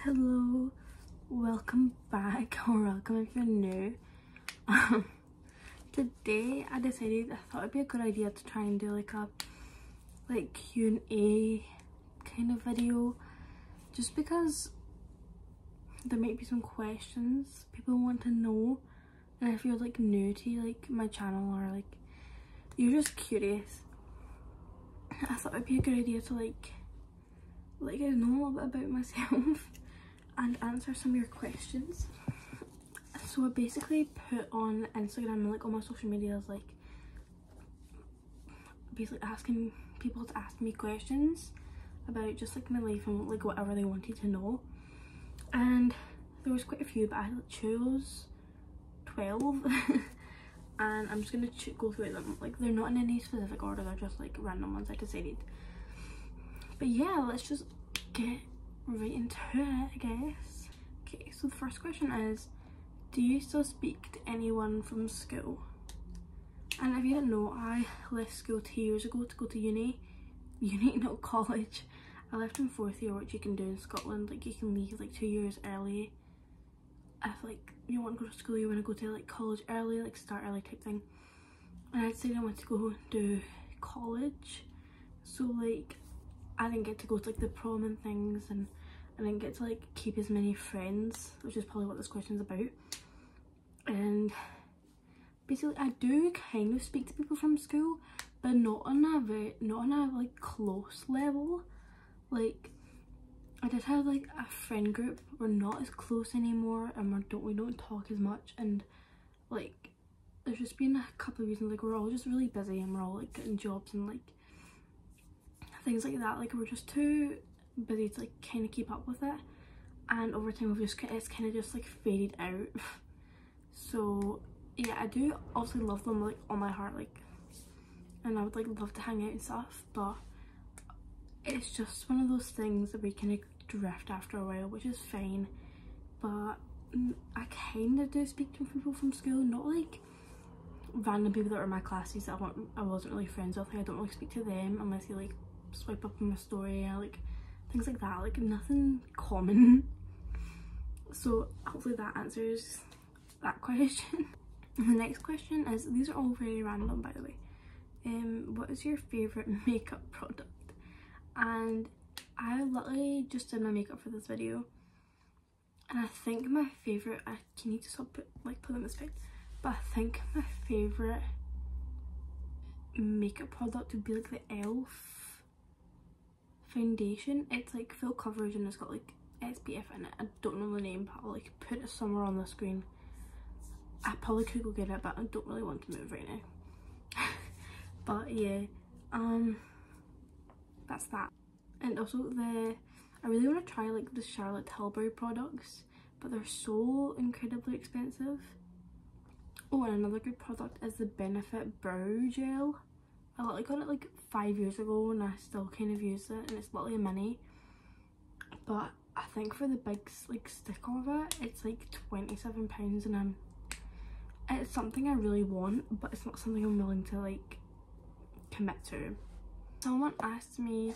Hello, welcome back, or welcome if you're new. Today I decided I thought it'd be a good idea to try and do like a Q&A kind of video, just because there might be some questions people want to know, and if you're like new to like my channel or like you're just curious, I thought it'd be a good idea to like I know a little bit about myself and answer some of your questions. So I basically put on Instagram and like all my social medias, like basically asking people to ask me questions about just like my life and like whatever they wanted to know, and there was quite a few, but I chose 12 and I'm just gonna go through them. Like, they're not in any specific order, they're just like random ones I decided. But yeah, let's just get right into it, I guess. Okay, so the first question is, do you still speak to anyone from school? And if you didn't know, I left school 2 years ago to go to uni, not college. I left in 4th year, which you can do in Scotland. Like, you can leave like 2 years early if like you want to go to school, you want to go to like college early, like start early type thing. And I decided I wanted to go do college, so like I didn't get to go to like the prom and things, and I didn't get to like keep as many friends, which is probably what this question is about. And basically I do kind of speak to people from school, but not on a like close level. Like, I did have like a friend group, we're not as close anymore, and we don't talk as much, and like there's just been a couple of reasons. Like, we're all just really busy and we're all like getting jobs and like things like that. Like, we're just too busy to like kind of keep up with it, and over time it's kind of just like faded out. So yeah, I do obviously love them like on my heart, like, and I would like love to hang out and stuff, but it's just one of those things that we kind of drift after a while, which is fine. But I kind of do speak to people from school, not like random people that are my classes that I wasn't really friends with. Like, I don't really speak to them unless you like swipe up on my story or like things like that, like nothing common. So hopefully that answers that question. The next question is, these are all very random by the way. What is your favourite makeup product? And I literally just did my makeup for this video, and I think my favourite, I need to stop putting this back, but I think my favourite makeup product would be like the e.l.f. foundation. It's like full coverage and it's got like SPF in it. I don't know the name, but I'll like put it somewhere on the screen. I probably could go get it, but I don't really want to move right now. But yeah, that's that. And also I really want to try like the Charlotte Tilbury products, but they're so incredibly expensive. Oh, and another good product is the Benefit Brow Gel. I literally got it like 5 years ago and I still kind of use it, and it's literally a mini, but I think for the big like stick of it, it's like £27, and it's something I really want, but it's not something I'm willing to like commit to. Someone asked me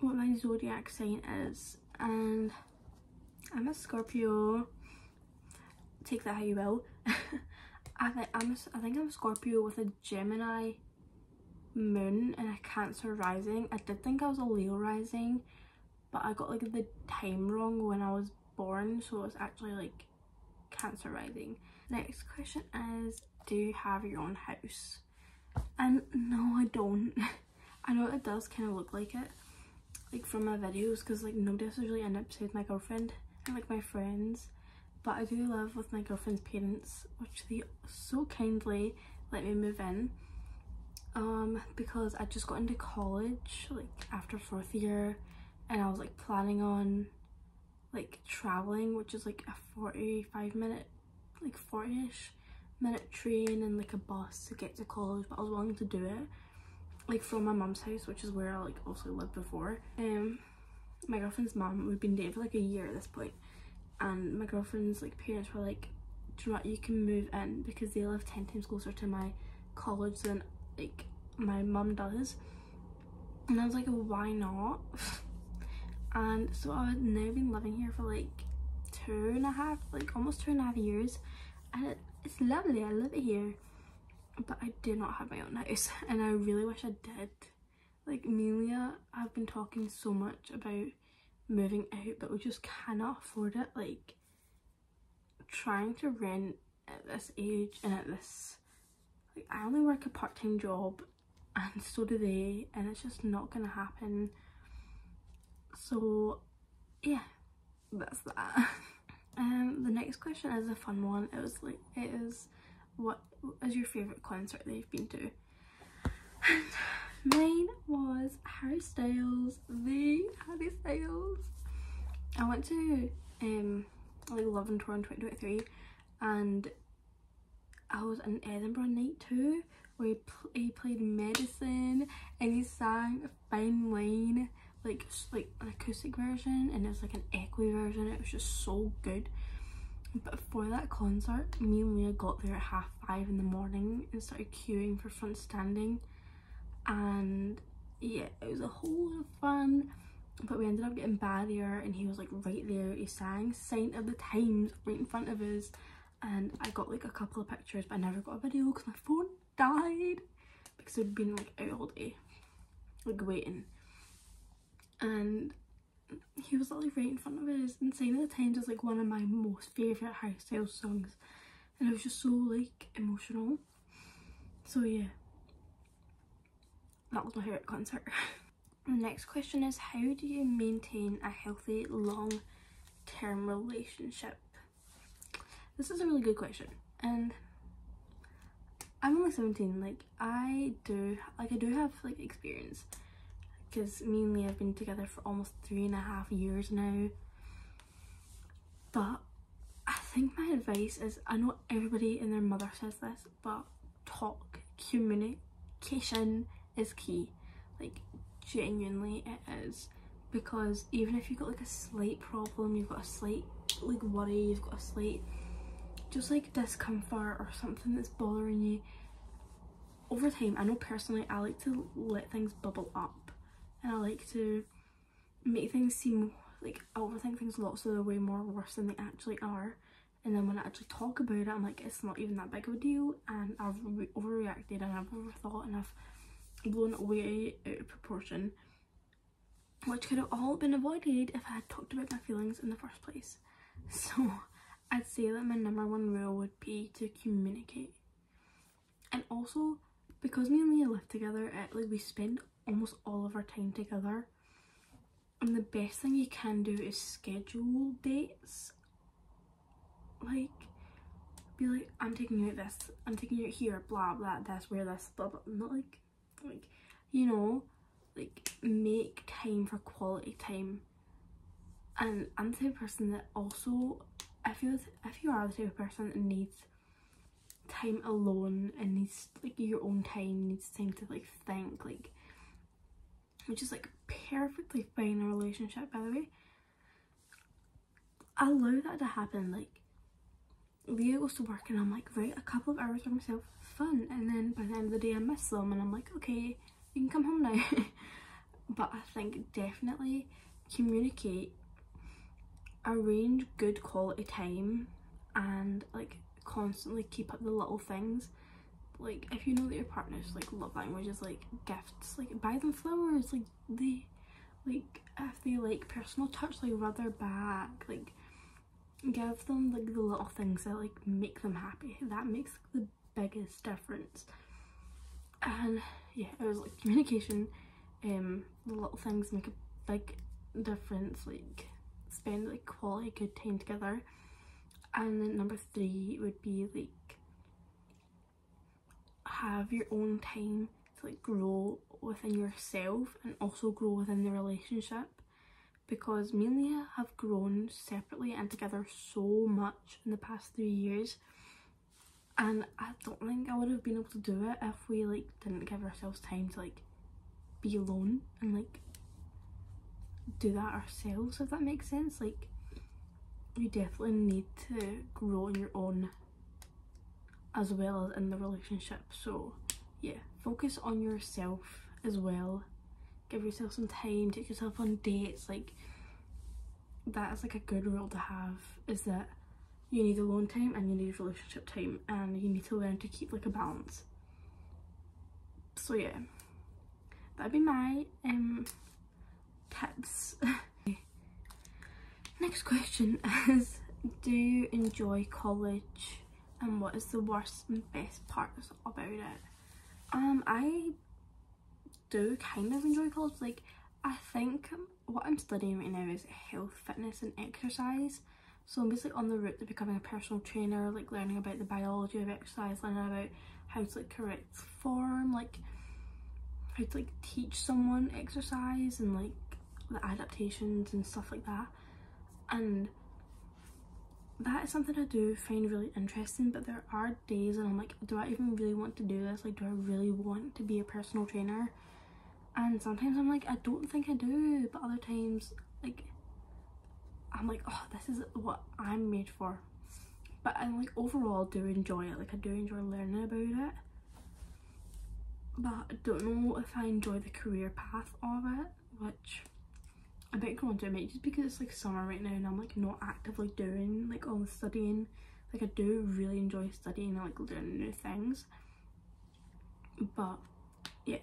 what my zodiac sign is, and I'm a Scorpio. Take that how you will. I think I'm a Scorpio with a Gemini moon and a Cancer rising. I did think I was a Leo rising, but I got like the time wrong when I was born, so it's actually like Cancer rising. Next question is, do you have your own house? And no, I don't. I know it does kind of look like it, like from my videos, because like nobody else has really ended up beside my girlfriend and like my friends, but I do live with my girlfriend's parents, which they so kindly let me move in, because I just got into college like after 4th year, and I was like planning on like traveling, which is like a 40-ish minute train and like a bus to get to college, but I was willing to do it like from my mum's house, which is where I like also lived before. My girlfriend's mum, we've been dating for like a year at this point, and my girlfriend's like parents were like, do you know what, you can move in, because they live 10 times closer to my college than like my mum does. And I was like, why not? And so I've now been living here for like almost 2.5 years, and it's lovely. I love it here, but I do not have my own house, and I really wish I did. Like, me and Leah have been talking so much about moving out, but we just cannot afford it. Like, trying to rent at this age and at this, like, I only work a part-time job and so do they, and it's just not gonna happen. So yeah, that's that. The next question is a fun one. It is what is your favourite concert that you've been to? And mine was Harry Styles, the Harry Styles. I went to like London tour in 2023, and I was in Edinburgh night 2, where he played Medicine, and he sang Fine Line, like an acoustic version, and it was like an echo version. It was just so good. But for that concert, me and Leah got there at 5:30 in the morning and started queuing for front standing, and yeah, it was a whole lot of fun. But we ended up getting barrier, and he was like right there. He sang Sign of the Times right in front of us, and I got like a couple of pictures, but I never got a video because my phone died because I'd been like out all day, like waiting. And he was like right in front of us, and Sign of the Times is like one of my most favourite Harry Styles songs, and it was just so like emotional. So yeah, that was my favourite concert. The next question is, how do you maintain a healthy long-term relationship? This is a really good question, and I'm only 17. Like, I do have like experience, because me and Leah have been together for almost 3.5 years now. But I think my advice is, I know everybody and their mother says this, but communication is key. Like, genuinely it is, because even if you've got like a slight problem, you've got a slight like worry, you've got a slight just like discomfort or something that's bothering you, over time, I know personally I like to let things bubble up, and I like to make things seem like I overthink things a lot, so they're way more worse than they actually are. And then when I actually talk about it, I'm like, it's not even that big of a deal, and I've overreacted, and I've overthought, and I've blown it way out of proportion, which could have all been avoided if I had talked about my feelings in the first place. So I'd say that my number one rule would be to communicate. And also, because me and Leah live together, like, we spend almost all of our time together, and the best thing you can do is schedule dates. Like, be like, I'm taking you out this, I'm taking you out here, blah blah, this, where this, blah blah. Not like, you know, like, make time for quality time. And I'm the type of person that also, I feel if you are the type of person that needs time alone and needs like your own time, needs time to like think, like, which is like perfectly fine in a relationship, by the way, I allow that to happen. Like, Leah goes to work and I'm like, right, a couple of hours by myself, fun, and then by the end of the day I miss them and I'm like, okay, you can come home now. But I think definitely communicate, arrange good quality time, and like constantly keep up the little things. Like, if you know that your partner's like love language is like gifts, like buy them flowers. Like, they, like, if they like personal touch, like rub their back, like give them like the little things that like make them happy. That makes the biggest difference. And yeah, it was like communication, the little things make a big difference. Like, spend like quality good time together. And then number 3 would be like, have your own time to like grow within yourself and also grow within the relationship, because me and Leah have grown separately and together so much in the past 3 years, and I don't think I would have been able to do it if we like didn't give ourselves time to like be alone and like do that ourselves, if that makes sense. Like, you definitely need to grow on your own as well as in the relationship. So yeah, focus on yourself as well, give yourself some time, take yourself on dates, like that is like a good rule to have, is that you need alone time and you need relationship time, and you need to learn to keep like a balance. So yeah, that'd be my tips. Next question is, do you enjoy college, and what is the worst and best parts about it? I do kind of enjoy college. Like, I think what I'm studying right now is health, fitness and exercise. So I'm basically on the route to becoming a personal trainer, like learning about the biology of exercise, learning about how to like correct form, like how to like teach someone exercise and like the adaptations and stuff like that. And that is something I do find really interesting, but there are days and I'm like, do I even really want to do this? Like, do I really want to be a personal trainer? And sometimes I'm like, I don't think I do, but other times like I'm like, oh, this is what I'm made for. But I like overall do enjoy it. Like, I do enjoy learning about it, but I don't know if I enjoy the career path of it, which I might go on to. It might just because it's like summer right now and I'm like not actively doing like all the studying. Like, I do really enjoy studying and like learning new things, but yeah,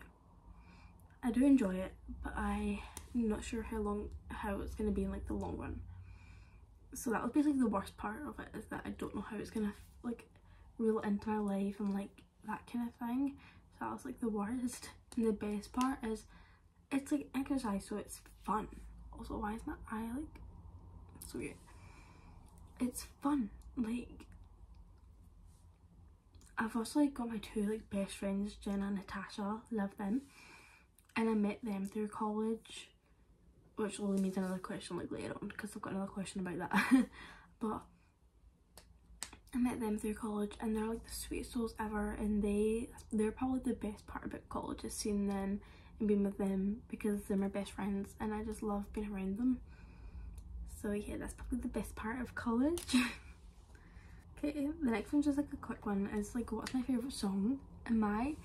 I do enjoy it, but I'm not sure how it's going to be in like the long run. So that was basically the worst part of it, is that I don't know how it's gonna like reel into my life and like that kind of thing. So that was like the worst. And the best part is it's like exercise, so it's fun. Also, why is my eye like so weird? It's fun. Like, I've also like got my two like best friends, Jenna and Natasha, love them, and I met them through college, which will lead me to another question like later on, because I've got another question about that. But I met them through college and they're like the sweetest souls ever, and they're probably the best part about college, is seeing them and being with them, because they're my best friends and I just love being around them. So yeah, that's probably the best part of college. Okay, the next one's just like a quick one. Is like, what's my favourite song? And my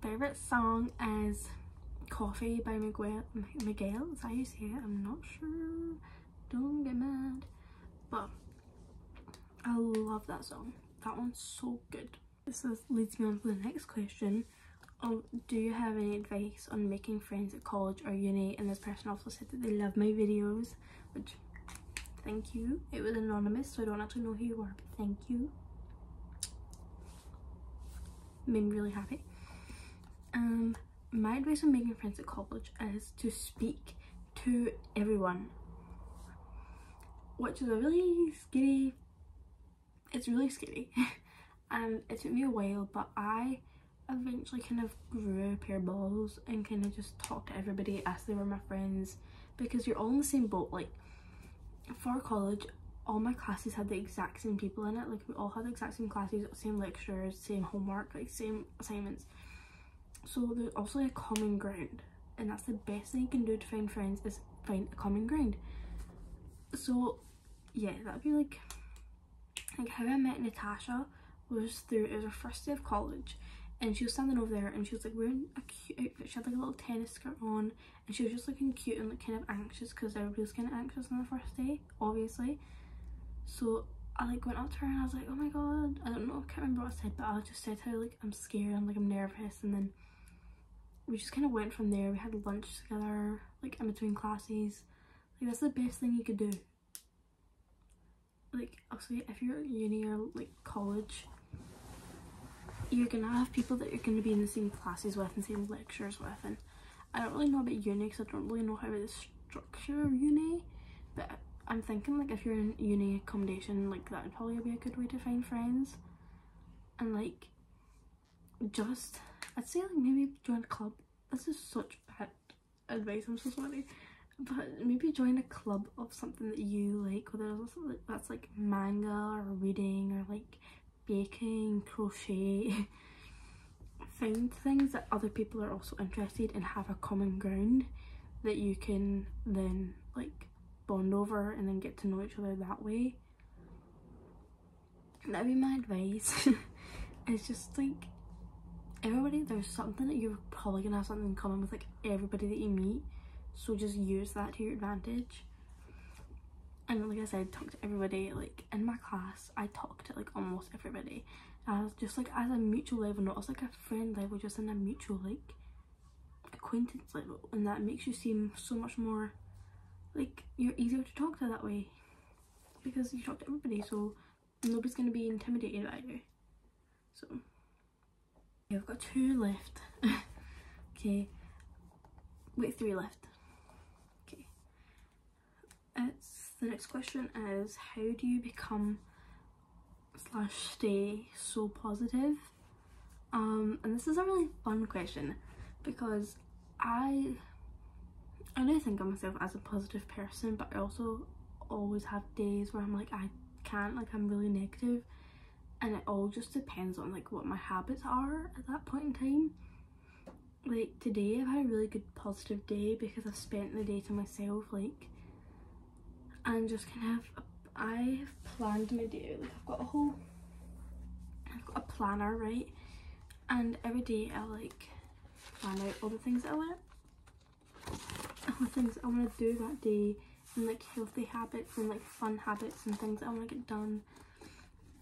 favourite song is Coffee by Miguel. Is that how you say it? I'm not sure, don't get mad, but I love that song. That one's so good. This leads me on to the next question. Do you have any advice on making friends at college or uni? And this person also said that they love my videos, which, thank you. It was anonymous, so I don't actually know who you are, but thank you. Made me really happy. My advice on making friends at college is to speak to everyone, which is a really scary, it's really scary. And it took me a while, but I eventually kind of grew a pair of balls and kind of just talked to everybody as they were my friends, because you're all in the same boat. Like, for college, all my classes had the exact same people in it. Like, we all had the exact same classes, same lecturers, same homework, like same assignments. So there's also a common ground, and that's the best thing you can do to find friends, is find a common ground. So yeah, that'd be like how I met Natasha was through, it was her first day of college, and she was standing over there and she was like wearing a cute outfit. She had like a little tennis skirt on and she was just looking cute and like kind of anxious, because everybody was kind of anxious on the first day, obviously. So I like went up to her and I was like, oh my god, I don't know, I can't remember what I said, but I just said how like I'm scared and like I'm nervous, and then we just kind of went from there. We had lunch together like in between classes. Like, that's the best thing you could do. Like, obviously if you're at uni or like college, you're gonna have people that you're gonna be in the same classes with and same lectures with, and I don't really know about uni because I don't really know how the structure of uni, but I'm thinking like if you're in uni accommodation, like that would probably be a good way to find friends. And like, just, I'd say like maybe join a club. This is such bad advice, I'm so sorry, but maybe join a club of something that you like, whether that's like manga or reading or like baking, crochet. Find things that other people are also interested in, have a common ground that you can then like bond over and then get to know each other that way. That'd be my advice. It's just like, everybody, there's something that you're probably gonna have something in common with like everybody that you meet, so just use that to your advantage. and like I said, talk to everybody. Like in my class I talk to like almost everybody as just like as a mutual level, not as like a friend level, just in a mutual like acquaintance level, and that makes you seem so much more like you're easier to talk to that way, because you talk to everybody, so nobody's going to be intimidated by you. So yeah, I've got 2 left. Okay, wait, 3 left. Okay, the next question is, how do you become / stay so positive? And this is a really fun question, because I do think of myself as a positive person, but I also always have days where I'm like, I can't, like I'm really negative, and it all just depends on like what my habits are at that point in time. Like today I've had a really good positive day because I've spent the day to myself, like, and just kind of I've planned my day. Like I've got a planner, right, and every day I like plan out all the things that I want to do that day, and like healthy habits and like fun habits and things that I want to get done,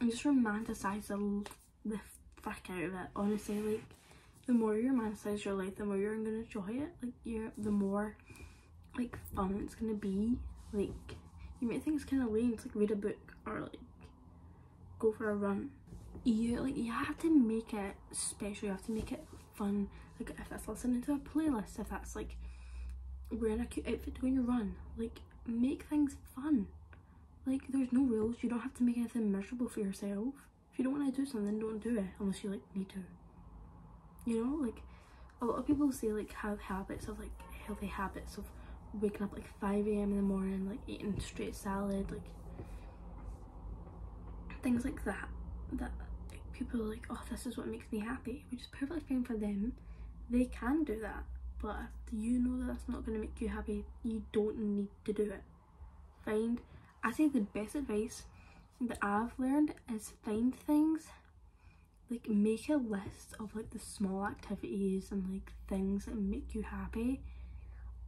and just romanticize the frick out of it. Honestly, like the more you romanticize your life, the more you're gonna enjoy it. Like the more like fun it's gonna be. Like you might think it's kind of lame to like read a book or like go for a run. You have to make it special. You have to make it fun. Like if that's listening to a playlist, if that's like wearing a cute outfit to go on your run, like make things fun. Like there's no rules. You don't have to make anything miserable for yourself. If you don't want to do something, don't do it unless you like need to. You know, like a lot of people say like have habits of like healthy habits of waking up like 5 AM in the morning, like eating straight salad, like things like that like, people are like, oh, this is what makes me happy, which is perfectly fine for them. They can do that, but if you know that that's not going to make you happy, you don't need to do it. I think the best advice that I've learned is find things, like make a list of like the small activities and like things that make you happy.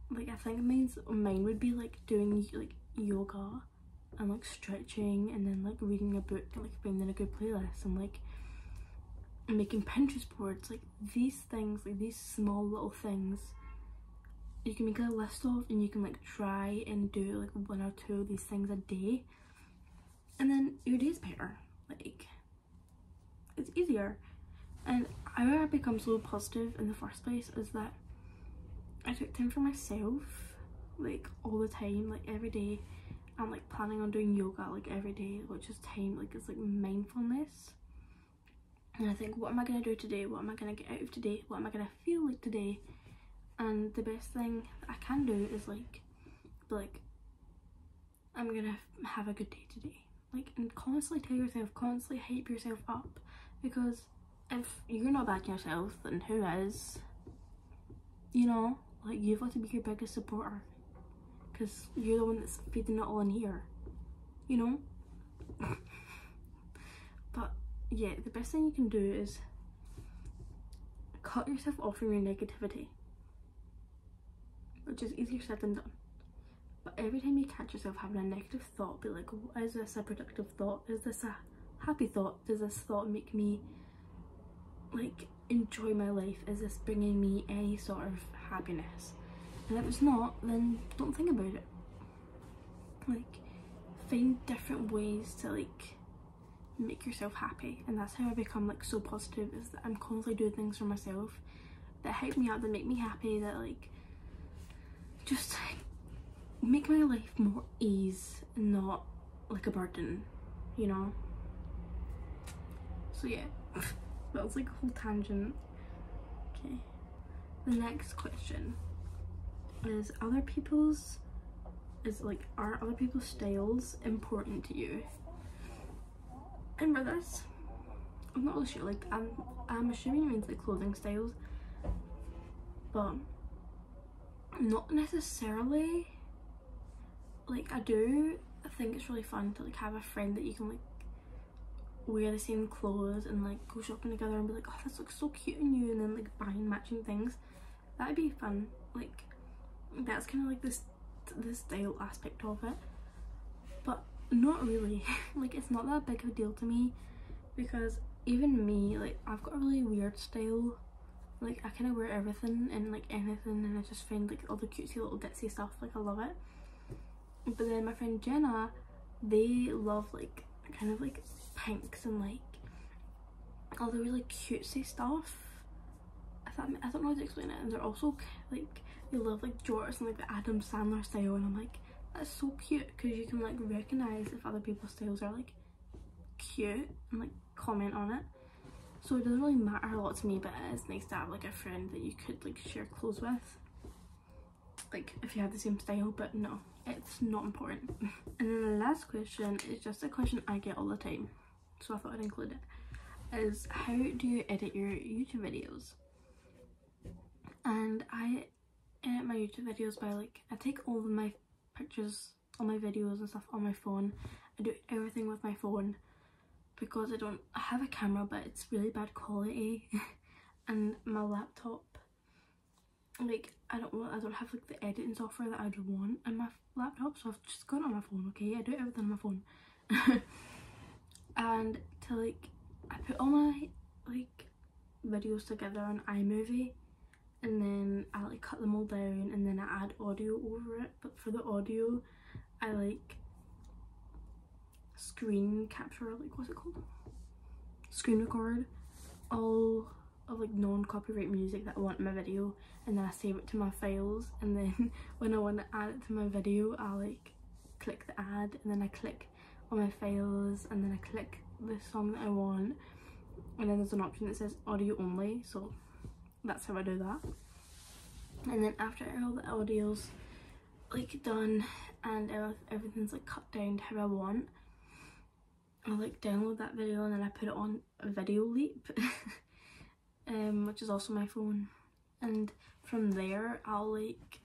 Like I think mine would be like doing like yoga and like stretching, and then like reading a book and like finding a good playlist, and like making Pinterest boards. Like these things, like these small little things you can make a list of, and you can like try and do like 1 or 2 of these things a day, and then your day's better. Like it's easier. And how I become so positive in the first place is that I took time for myself, like all the time, like every day. I'm like planning on doing yoga like every day, which is time, like it's like mindfulness. And I think, what am I going to do today? What am I going to get out of today? What am I going to feel like today? And the best thing I can do is like I'm going to have a good day today. Like, and constantly tell yourself, constantly hype yourself up, because if you're not backing yourself, then who is? You know, like you've got to be your biggest supporter, because you're the one that's feeding it all in here, you know. But yeah, the best thing you can do is cut yourself off from your negativity, which is easier said than done. But every time you catch yourself having a negative thought, be like, oh, is this a productive thought? Is this a happy thought? Does this thought make me like enjoy my life? Is this bringing me any sort of happiness? And if it's not, then don't think about it. Like find different ways to like make yourself happy. And that's how I become like so positive, is that I'm constantly doing things for myself that hype me up, that make me happy, that like just make my life more ease and not like a burden, you know. So yeah, that was like a whole tangent. Okay, the next question is, are other people's styles important to you? And for this, I'm not really sure. Like I'm assuming it means like clothing styles, but not necessarily. Like I think it's really fun to like have a friend that you can like wear the same clothes and like go shopping together and be like, oh, this looks so cute on you, and then like buying matching things. That'd be fun. Like that's kind of like the style aspect of it. not really. Like, it's not that big of a deal to me, because even me, like, I've got a really weird style. Like, I kind of wear everything and like anything, and I just find like all the cutesy little ditzy stuff, like I love it. But then my friend Jenna, they love like kind of like pinks and like all the really cutesy stuff. I don't know how to explain it. And they're also like, they love like jorts and like the Adam Sandler style, and I'm like, that's so cute, because you can like recognize if other people's styles are like cute and like comment on it. So it doesn't really matter a lot to me, but it is nice to have like a friend that you could like share clothes with, like if you have the same style. But no, it's not important. And then the last question is just a question I get all the time, so I thought I'd include it, is how do you edit your YouTube videos? And I edit my YouTube videos by like, I take all of my pictures, all my videos and stuff on my phone. I do everything with my phone, because I have a camera but it's really bad quality and my laptop, like I don't have like the editing software that I'd want on my laptop, so I've just got it on my phone. Okay, I do everything on my phone. And to like, I put all my like videos together on Imovie, and then I like cut them all down, and then I add audio over it. But for the audio, I like screen capture, like what's it called, screen record all of like non-copyright music that I want in my video, and then I save it to my files, and then when I want to add it to my video, I like click the add, and then I click on my files, and then I click the song that I want, and then there's an option that says audio only, so that's how I do that. And then after all the audio's like done and everything's like cut down to how I want, I'll like download that video, and then I put it on VideoLeap, which is also my phone. And from there I'll like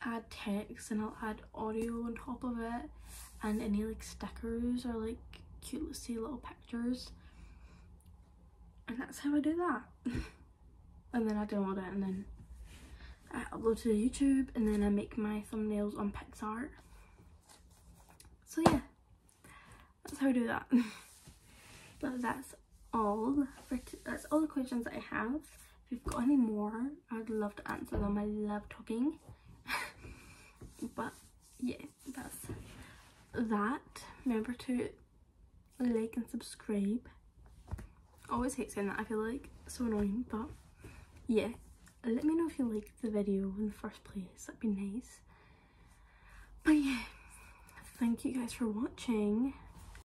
add text, and I'll add audio on top of it, and any like stickers or like cutesy little pictures, and that's how I do that. And then I download it, and then I upload to YouTube, and then I make my thumbnails on PixArt. So yeah, that's how I do that. But that's all that's all the questions that I have. If you've got any more, I'd love to answer them. I love talking. But yeah, that's that. Remember to like and subscribe. I always hate saying that, I feel like it's so annoying, but yeah, let me know if you liked the video in the first place, that'd be nice. But yeah, thank you guys for watching.